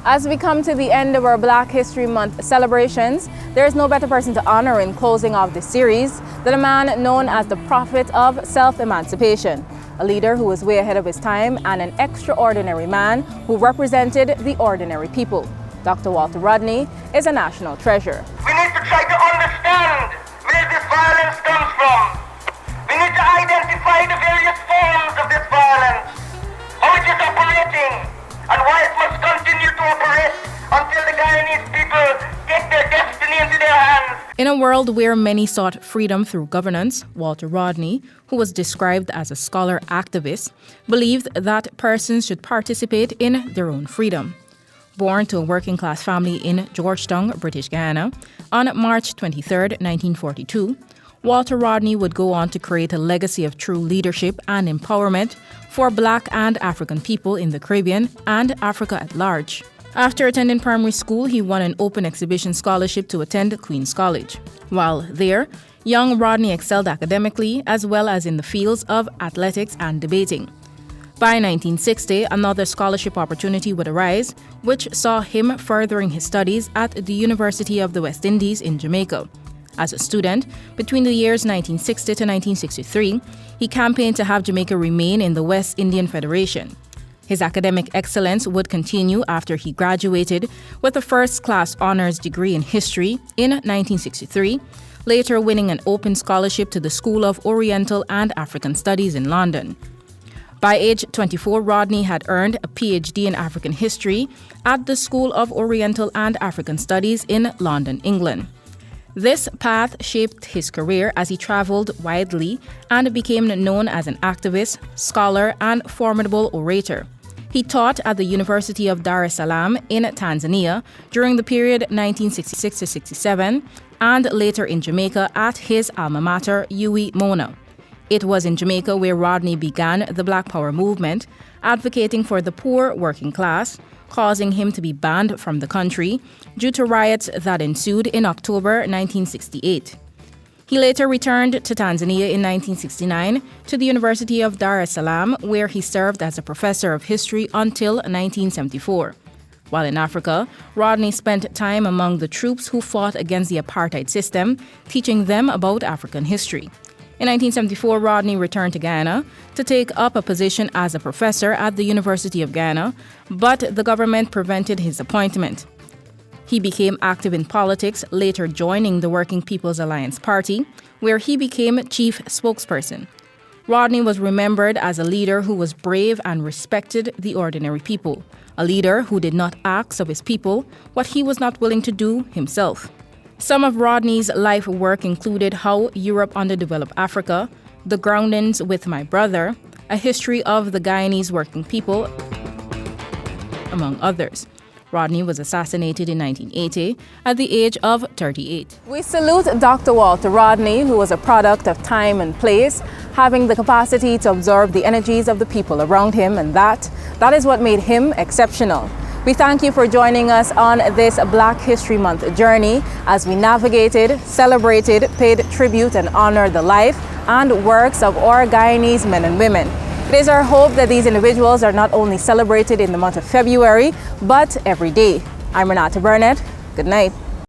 As we come to the end of our Black History Month celebrations, there is no better person to honor in closing off this series than a man known as the prophet of self-emancipation, a leader who was way ahead of his time and an extraordinary man who represented the ordinary people. Dr. Walter Rodney is a national treasure. We need to try to understand where this violence comes from. We need to identify the various forms of this violence, how it is operating, and why it must continue to operate until the Guyanese people get their destiny into their hands. In a world where many sought freedom through governance, Walter Rodney, who was described as a scholar activist, believed that persons should participate in their own freedom. Born to a working-class family in Georgetown, British Guiana, on March 23, 1942, Walter Rodney would go on to create a legacy of true leadership and empowerment for Black and African people in the Caribbean and Africa at large. After attending primary school, he won an open exhibition scholarship to attend Queen's College. While there, young Rodney excelled academically as well as in the fields of athletics and debating. By 1960, another scholarship opportunity would arise, which saw him furthering his studies at the University of the West Indies in Jamaica. As a student, between the years 1960 to 1963, he campaigned to have Jamaica remain in the West Indian Federation. His academic excellence would continue after he graduated with a first-class honors degree in history in 1963, later winning an open scholarship to the School of Oriental and African Studies in London. By age 24, Rodney had earned a PhD in African history at the School of Oriental and African Studies in London, England. This path shaped his career as he traveled widely and became known as an activist, scholar, and formidable orator. He taught at the University of Dar es Salaam in Tanzania during the period 1966 to 67 and later in Jamaica at his alma mater, UWI Mona. It was in Jamaica where Rodney began the Black Power movement, advocating for the poor working class, causing him to be banned from the country due to riots that ensued in October 1968. He later returned to Tanzania in 1969 to the University of Dar es Salaam, where he served as a professor of history until 1974. While in Africa, Rodney spent time among the troops who fought against the apartheid system, teaching them about African history. In 1974, Rodney returned to Guyana to take up a position as a professor at the University of Guyana, but the government prevented his appointment. He became active in politics, later joining the Working People's Alliance Party, where he became chief spokesperson. Rodney was remembered as a leader who was brave and respected the ordinary people, a leader who did not ask of his people what he was not willing to do himself. Some of Rodney's life work included How Europe Underdeveloped Africa, The Groundings with My Brother, A History of the Guyanese Working People, among others. Rodney was assassinated in 1980 at the age of 38. We salute Dr. Walter Rodney, who was a product of time and place, having the capacity to absorb the energies of the people around him, and that is what made him exceptional. We thank you for joining us on this Black History Month journey as we navigated, celebrated, paid tribute and honored the life and works of our Guyanese men and women. It is our hope that these individuals are not only celebrated in the month of February, but every day. I'm Renata Burnette. Good night.